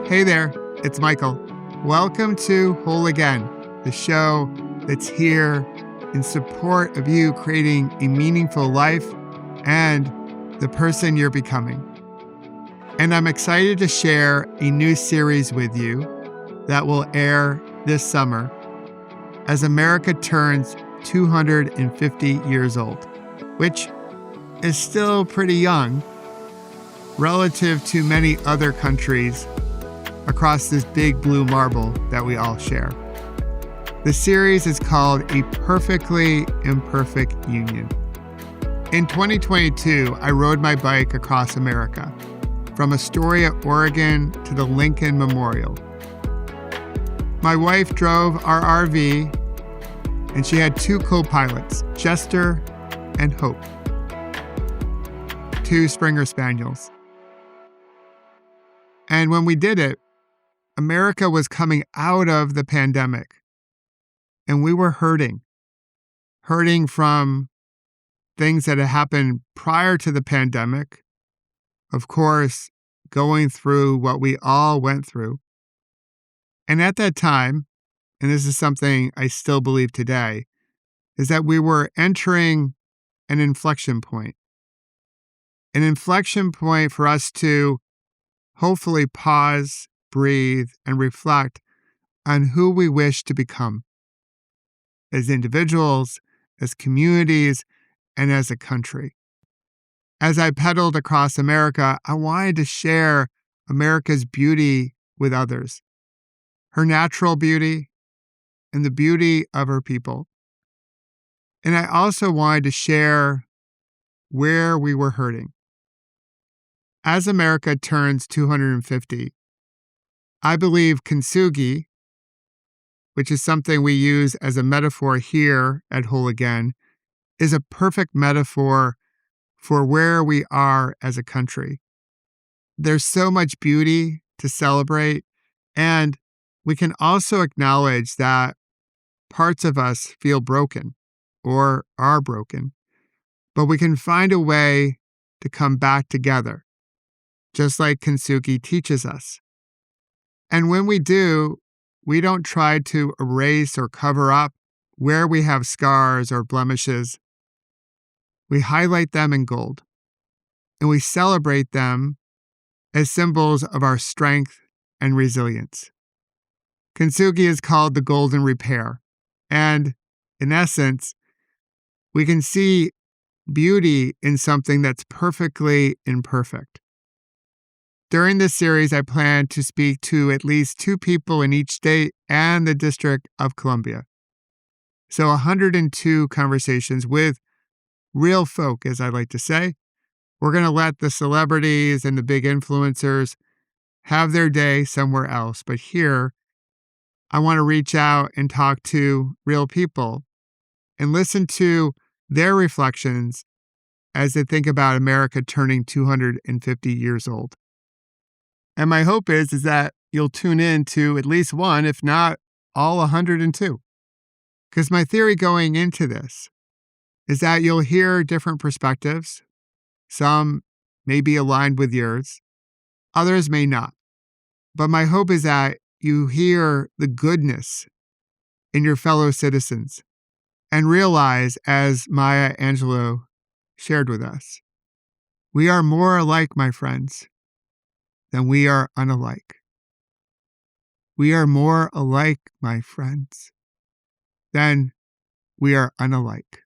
Hey there, it's Michael. Welcome to Whole Again, the show that's here in support of you creating a meaningful life and the person you're becoming. And I'm excited to share a new series with you that will air this summer as America turns 250 years old, which is still pretty young relative to many other countries across this big blue marble that we all share. The series is called A Perfectly Imperfect Union. In 2022, I rode my bike across America, from Astoria, Oregon to the Lincoln Memorial. My wife drove our RV, and she had two co-pilots, Jester and Hope, two Springer Spaniels. And when we did it, America was coming out of the pandemic, and we were hurting from things that had happened prior to the pandemic. Of course, going through what we all went through. And at that time, and this is something I still believe today, is that we were entering an inflection point. An inflection point for us to hopefully pause, breathe, and reflect on who we wish to become as individuals, as communities, and as a country. As I pedaled across America, I wanted to share America's beauty with others, her natural beauty and the beauty of her people. And I also wanted to share where we were hurting. As America turns 250, I believe Kinstugi, which is something we use as a metaphor here at Whole Again, is a perfect metaphor for where we are as a country. There's so much beauty to celebrate, and we can also acknowledge that parts of us feel broken or are broken, but we can find a way to come back together, just like Kinstugi teaches us. And when we do, we don't try to erase or cover up where we have scars or blemishes. We highlight them in gold, and we celebrate them as symbols of our strength and resilience. Kinstugi is called the golden repair, and in essence, we can see beauty in something that's perfectly imperfect. During this series, I plan to speak to at least 2 people in each state and the District of Columbia. So 102 conversations with real folk, as I like to say. We're going to let the celebrities and the big influencers have their day somewhere else. But here, I want to reach out and talk to real people and listen to their reflections as they think about America turning 250 years old. And my hope is that you'll tune in to at least one, if not all 102. Because my theory going into this is that you'll hear different perspectives. Some may be aligned with yours. Others may not. But my hope is that you hear the goodness in your fellow citizens and realize, as Maya Angelou shared with us, we are more alike, my friends, than we are unalike. We are more alike, my friends, than we are unalike.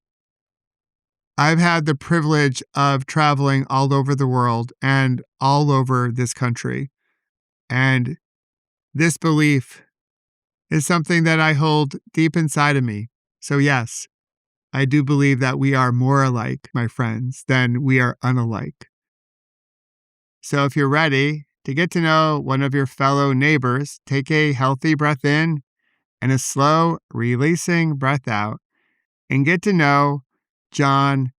I've had the privilege of traveling all over the world and all over this country. And this belief is something that I hold deep inside of me. So yes, I do believe that we are more alike, my friends, than we are unalike. So if you're ready to get to know one of your fellow neighbors, take a healthy breath in and a slow releasing breath out and get to know John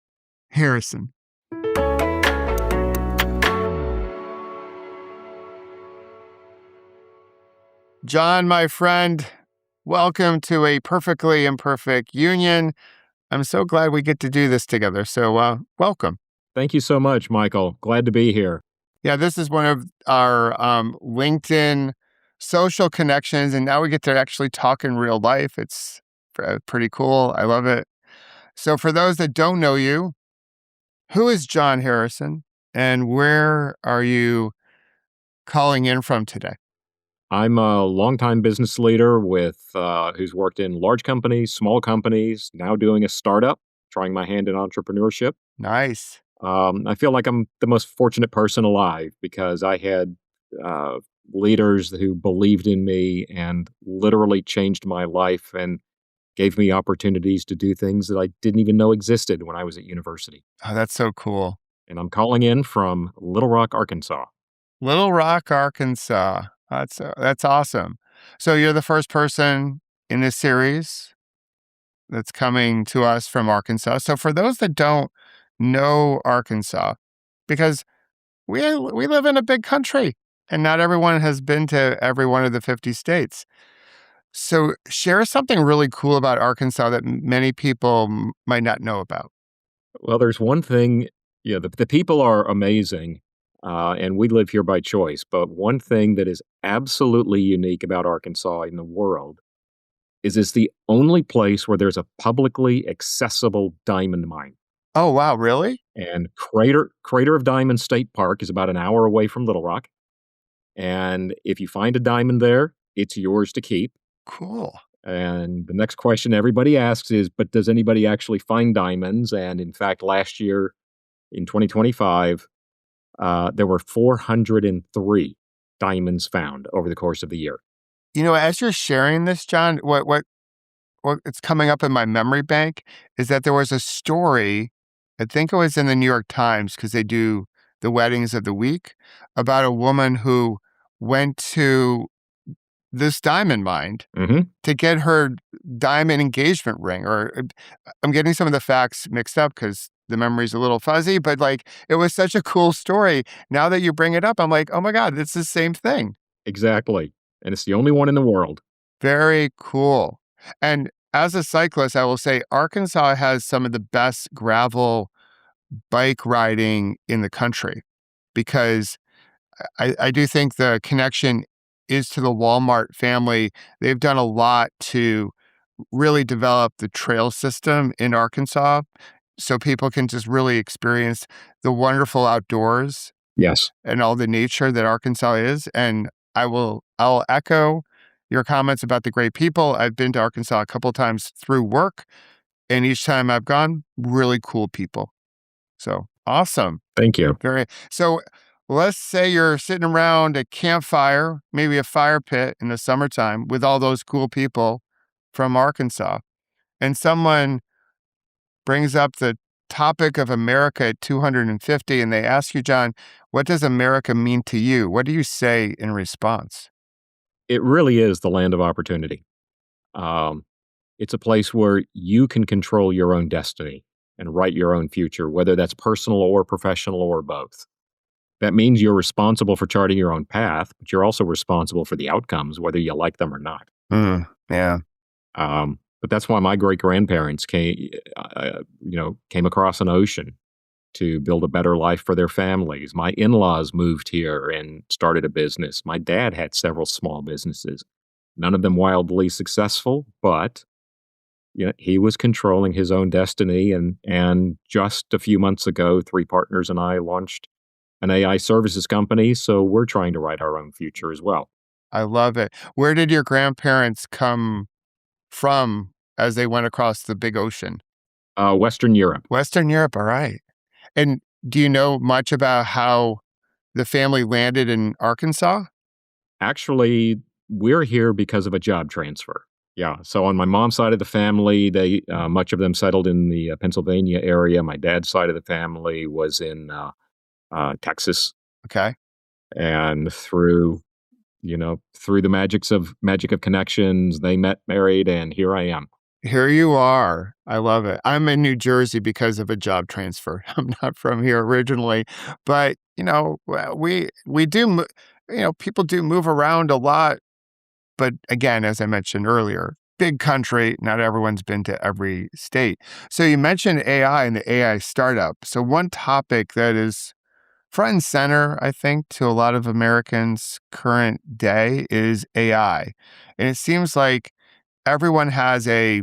Harrison. John, my friend, welcome to A Perfectly Imperfect Union. I'm so glad we get to do this together. So welcome. Thank you so much, Michael. Glad to be here. Yeah, this is one of our LinkedIn social connections, and now we get to actually talk in real life. It's pretty cool. I love it. So, for those that don't know you, who is John Harrison, and where are you calling in from today? I'm a longtime business leader who's worked in large companies, small companies, now doing a startup, trying my hand in entrepreneurship. Nice. I feel like I'm the most fortunate person alive because I had uh, leaders who believed in me and literally changed my life and gave me opportunities to do things that I didn't even know existed when I was at university. Oh, that's so cool. And I'm calling in from Little Rock, Arkansas. Little Rock, Arkansas. That's awesome. So you're the first person in this series that's coming to us from Arkansas. So for those that don't know Arkansas, because we live in a big country and not everyone has been to every one of the 50 states. So share something really cool about Arkansas that many people might not know about. Well, there's one thing, the people are amazing, and we live here by choice. But one thing that is absolutely unique about Arkansas in the world is it's the only place where there's a publicly accessible diamond mine. Oh, wow, really? And Crater of Diamond State Park is about an hour away from Little Rock. And if you find a diamond there, it's yours to keep. Cool. And the next question everybody asks is, but does anybody actually find diamonds? And in fact, last year in 2025, there were 403 diamonds found over the course of the year. As you're sharing this, John, what it's coming up in my memory bank is that there was a story, I think it was in the New York Times because they do the weddings of the week, about a woman who went to this diamond mine Hmm. to get her diamond engagement ring. Or I'm getting some of the facts mixed up because the memory's a little fuzzy, but like it was such a cool story. Now that you bring it up, I'm like, oh my God, it's the same thing. Exactly. And it's the only one in the world. Very cool. And as a cyclist, I will say Arkansas has some of the best gravel bike riding in the country because I do think the connection is to the Walmart family. They've done a lot to really develop the trail system in Arkansas so people can just really experience the wonderful outdoors Yes. and all the nature that Arkansas is. And I'll echo your comments about the great people. I've been to Arkansas a couple of times through work, and each time I've gone, really cool people. So awesome. Thank you. So let's say you're sitting around a campfire, maybe a fire pit in the summertime with all those cool people from Arkansas, and someone brings up the topic of America at 250, and they ask you, John, what does America mean to you? What do you say in response? It really is the land of opportunity. Um, it's a place where you can control your own destiny and write your own future, whether that's personal or professional or both. That means you're responsible for charting your own path, but you're also responsible for the outcomes, whether you like them or not. Yeah. But that's why my great grandparents came across an ocean to build a better life for their families. My in-laws moved here and started a business. My dad had several small businesses, none of them wildly successful, but he was controlling his own destiny. And just a few months ago, three partners and I launched an AI services company. So we're trying to write our own future as well. I love it. Where did your grandparents come from as they went across the big ocean? Western Europe. Western Europe, all right. And do you know much about how the family landed in Arkansas? Actually, we're here because of a job transfer. Yeah. So on my mom's side of the family, they much of them settled in the Pennsylvania area. My dad's side of the family was in Texas, Okay. and through the magic of connections, they met, married, and here I am. Here you are. I love it. I'm in New Jersey because of a job transfer. I'm not from here originally, but we do. People do move around a lot. But again, as I mentioned earlier, big country. Not everyone's been to every state. So you mentioned AI and the AI startup. So one topic that is front and center, I think, to a lot of Americans' current day is AI. And it seems like everyone has a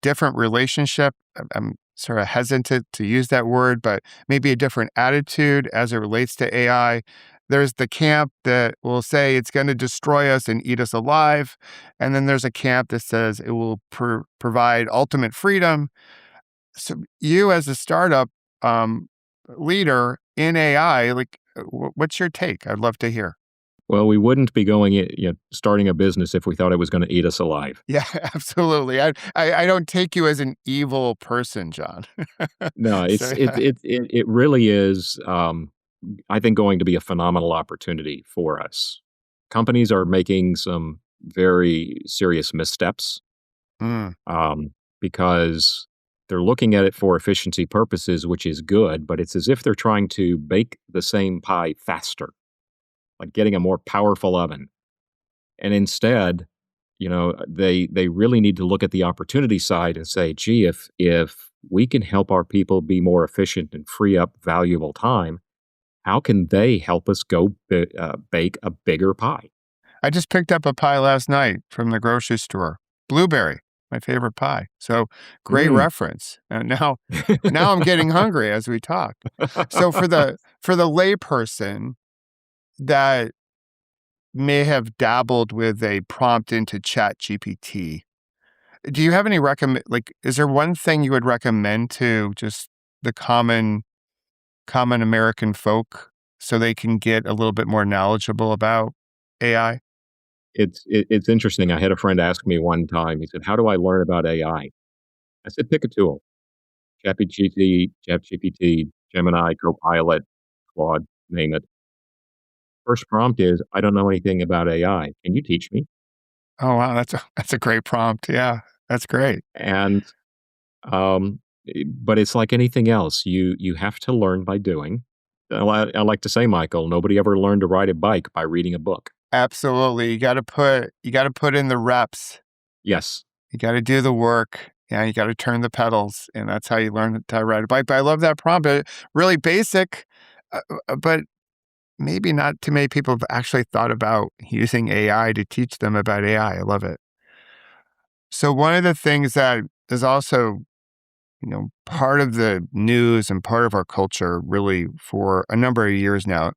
different relationship. I'm sort of hesitant to use that word, but maybe a different attitude as it relates to AI. There's the camp that will say it's going to destroy us and eat us alive. And then there's a camp that says it will provide ultimate freedom. So you as a startup um, leader in AI, like, what's your take? I'd love to hear. Well, we wouldn't be starting a business if we thought it was going to eat us alive. Yeah, absolutely. I don't take you as an evil person, John. No, So yeah. it really is. I think going to be a phenomenal opportunity for us. Companies are making some very serious missteps Mm. um, because they're looking at it for efficiency purposes, which is good, but it's as if they're trying to bake the same pie faster, like getting a more powerful oven. And instead, they really need to look at the opportunity side and say, gee, if we can help our people be more efficient and free up valuable time, how can they help us bake a bigger pie? I just picked up a pie last night from the grocery store. Blueberry, my favorite pie. So great Mm. reference. And now I'm getting hungry as we talk. So for the layperson that may have dabbled with a prompt into Chat GPT, do you have any is there one thing you would recommend to just the common American folk so they can get a little bit more knowledgeable about AI? It's interesting. I had a friend ask me one time. He said, "How do I learn about AI?" I said, "Pick a tool: ChatGPT, Gemini, Copilot, Claude, name it. First prompt is, I don't know anything about AI. Can you teach me?" Oh, wow, that's a great prompt. Yeah, that's great. And but it's like anything else. You have to learn by doing. I like to say, Michael, nobody ever learned to ride a bike by reading a book. Absolutely. You gotta put in the reps. Yes. You gotta do the work. Yeah, you gotta turn the pedals, and that's how you learn to ride a bike. But I love that prompt. Really basic, but maybe not too many people have actually thought about using AI to teach them about AI. I love it. So one of the things that is also, part of the news and part of our culture really for a number of years now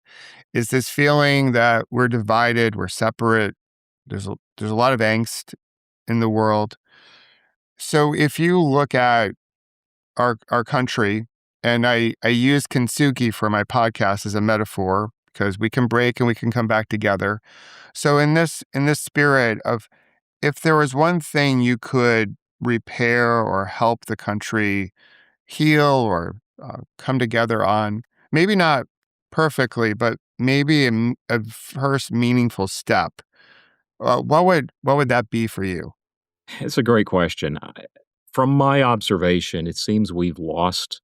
is this feeling that we're divided, we're separate. There's a lot of angst in the world. So if you look at our country, and I use kintsugi for my podcast as a metaphor because we can break and we can come back together. So in this spirit of, if there was one thing you could repair or help the country heal or come together on, maybe not perfectly, but maybe a first meaningful step, what would that be for you? It's a great question. From my observation, it seems we've lost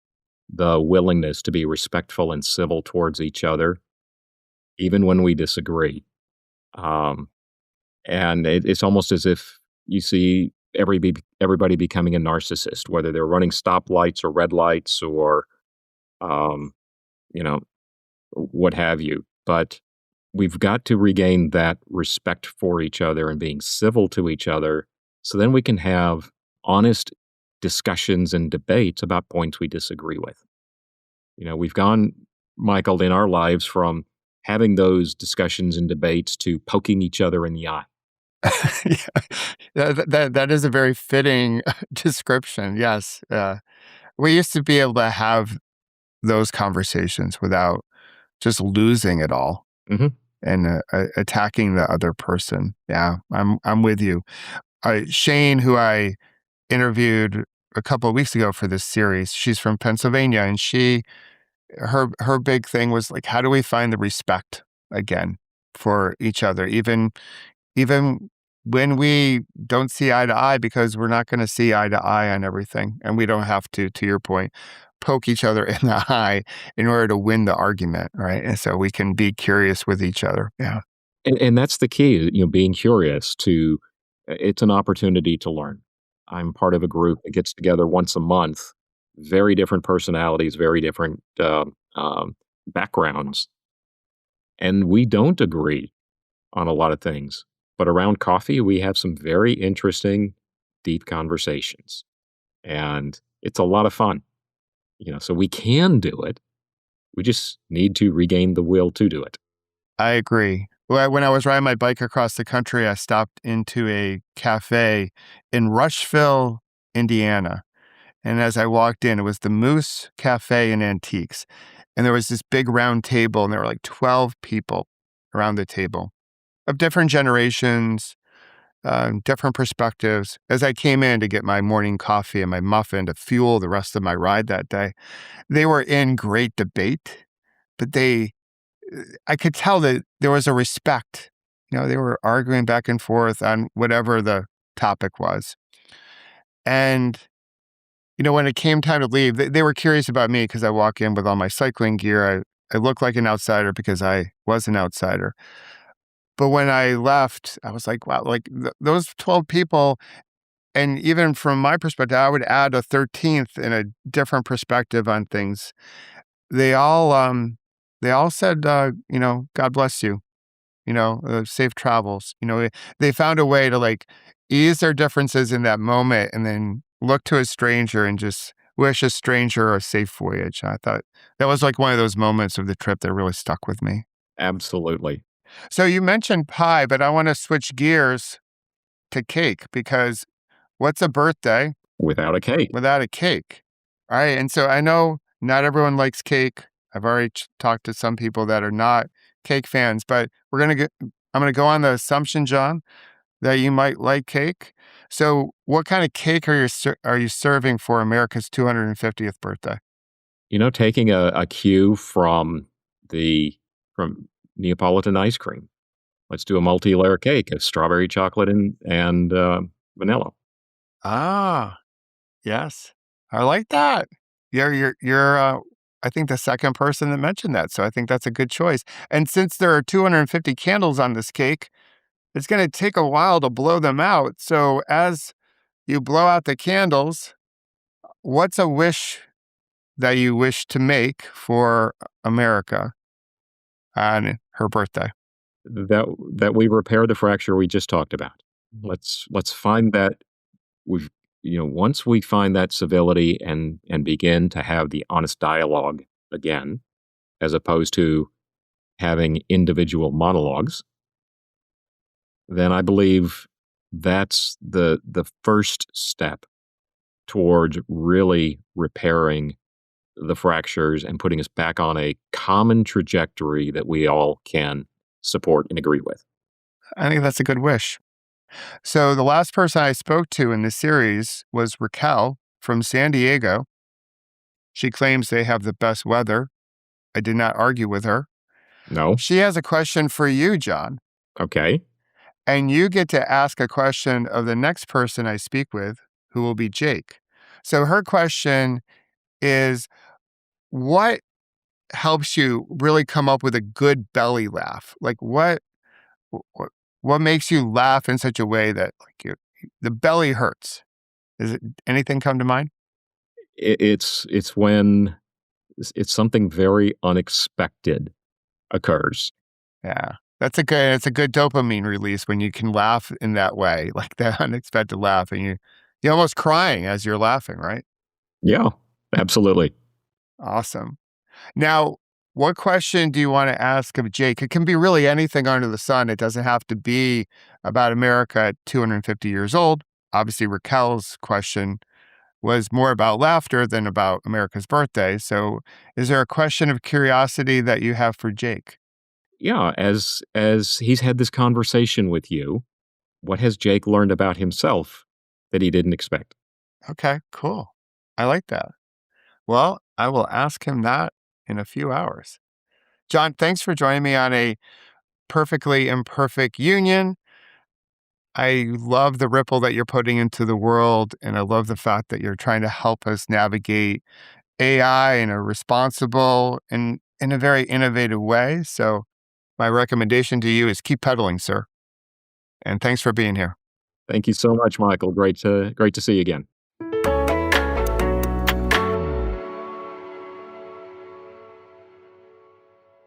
the willingness to be respectful and civil towards each other, even when we disagree. Um, and it's almost as if you see everybody becoming a narcissist, whether they're running stoplights or red lights or, um, you know, what have you. But we've got to regain that respect for each other and being civil to each other so then we can have honest discussions and debates about points we disagree with. We've gone, Michael, in our lives from having those discussions and debates to poking each other in the eye. Yeah, that is a very fitting description. Yes, we used to be able to have those conversations without just losing it all Hmm. and attacking the other person. Yeah, I'm with you. Shane, who I interviewed a couple of weeks ago for this series, she's from Pennsylvania, and her big thing was like, how do we find the respect again for each other, even when we don't see eye to eye, because we're not going to see eye to eye on everything, and we don't have to your point, poke each other in the eye in order to win the argument, right? And so we can be curious with each other. Yeah. And that's the key, being curious to, it's an opportunity to learn. I'm part of a group that gets together once a month, very different personalities, very different backgrounds, and we don't agree on a lot of things. But around coffee, we have some very interesting, deep conversations, and it's a lot of fun. So we can do it. We just need to regain the will to do it. I agree. When I was riding my bike across the country, I stopped into a cafe in Rushville, Indiana. And as I walked in, it was the Moose Cafe and Antiques. And there was this big round table, and there were like 12 people around the table of different generations, different perspectives. As I came in to get my morning coffee and my muffin to fuel the rest of my ride that day, they were in great debate, but I could tell that there was a respect. They were arguing back and forth on whatever the topic was. And when it came time to leave, they were curious about me because I walk in with all my cycling gear. I look like an outsider because I was an outsider. But when I left, I was like, wow, like those 12 people, and even from my perspective, I would add a 13th in a different perspective on things. They all said, God bless you, safe travels. They found a way to like ease their differences in that moment and then look to a stranger and just wish a stranger a safe voyage. I thought that was like one of those moments of the trip that really stuck with me. Absolutely. So you mentioned pie, but I want to switch gears to cake because what's a birthday Without a cake. without a cake? All right. And so I know not everyone likes cake. I've already talked to some people that are not cake fans, but I'm going to go on the assumption, John, that you might like cake. So what kind of cake are you serving for America's 250th birthday? Taking a cue from Neapolitan ice cream. Let's do a multi-layer cake of strawberry chocolate and vanilla. Ah, yes. I like that. You're I think the second person that mentioned that. So I think that's a good choice. And since there are 250 candles on this cake, it's going to take a while to blow them out. So as you blow out the candles, what's a wish that you wish to make for America on her birthday? That we repair the fracture we just talked about. Let's find that once we find that civility and begin to have the honest dialogue again, as opposed to having individual monologues, then I believe that's the first step towards really repairing the fractures and putting us back on a common trajectory that we all can support and agree with. I think that's a good wish. So the last person I spoke to in this series was Raquel from San Diego. She claims they have the best weather. I did not argue with her. No? She has a question for you, John. Okay. And you get to ask a question of the next person I speak with, who will be Jake. So her question is, what helps you really come up with a good belly laugh? Like what makes you laugh in such a way that like the belly hurts? Is it anything come to mind? It's when it's something very unexpected occurs. Yeah. It's a good dopamine release when you can laugh in that way, like that unexpected laugh, and you're almost crying as you're laughing, right? Yeah, absolutely. Awesome. Now, what question do you want to ask of Jake? It can be really anything under the sun. It doesn't have to be about America at 250 years old. Obviously, Raquel's question was more about laughter than about America's birthday. So is there a question of curiosity that you have for Jake? Yeah, as he's had this conversation with you, what has Jake learned about himself that he didn't expect? Okay, cool. I like that. Well, I will ask him that in a few hours. John, thanks for joining me on a Perfectly Imperfect Union. I love the ripple that you're putting into the world, and I love the fact that you're trying to help us navigate AI in a responsible and in a very innovative way. So my recommendation to you is keep pedaling, sir. And thanks for being here. Thank you so much, Michael. Great to see you again.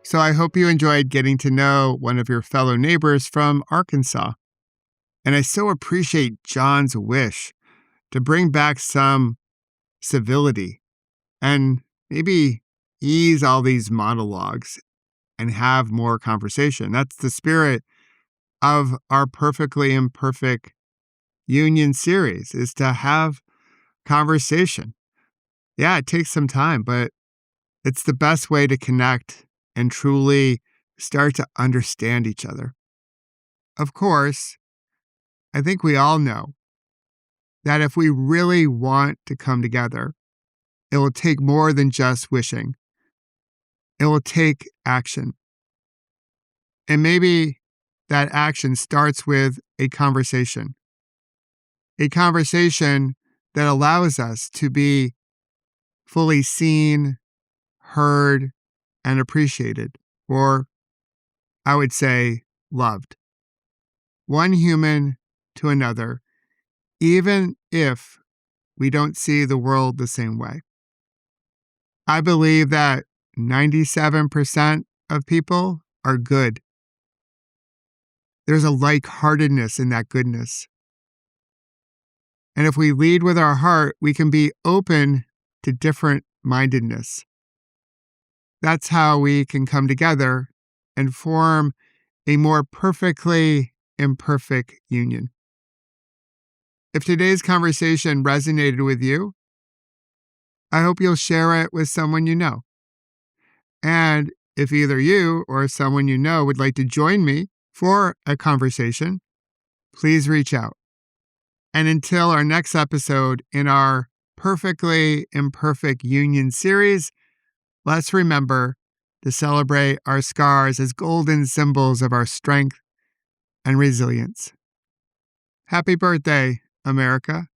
So I hope you enjoyed getting to know one of your fellow neighbors from Arkansas. And I so appreciate John's wish to bring back some civility and maybe ease all these monologues and have more conversation. That's the spirit of our Perfectly Imperfect Union series, is to have conversation. Yeah, it takes some time, but it's the best way to connect and truly start to understand each other. Of course, I think we all know that if we really want to come together, it will take more than just wishing. It will take action. And maybe that action starts with a conversation that allows us to be fully seen, heard, and appreciated, or I would say loved. One human to another, even if we don't see the world the same way. I believe that 97% of people are good. There's a like-heartedness in that goodness. And if we lead with our heart, we can be open to different mindedness. That's how we can come together and form a more perfectly imperfect union. If today's conversation resonated with you, I hope you'll share it with someone you know. And if either you or someone you know would like to join me for a conversation, please reach out. And until our next episode in our Perfectly Imperfect Union series, let's remember to celebrate our scars as golden symbols of our strength and resilience. Happy birthday, America.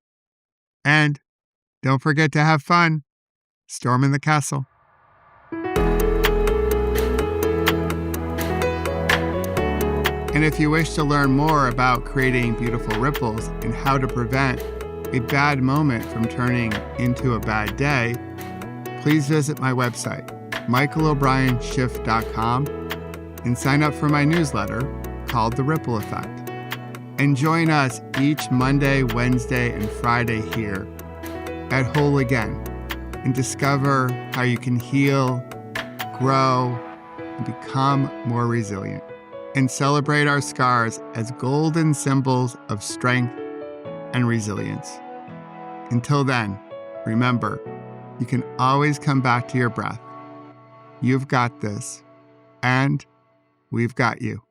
And don't forget to have fun storming the castle. And if you wish to learn more about creating beautiful ripples and how to prevent a bad moment from turning into a bad day, please visit my website, michaelobrienshift.com, and sign up for my newsletter called The Ripple Effect. And join us each Monday, Wednesday, and Friday here at Whole Again and discover how you can heal, grow, and become more resilient, and celebrate our scars as golden symbols of strength and resilience. Until then, remember, you can always come back to your breath. You've got this, and we've got you.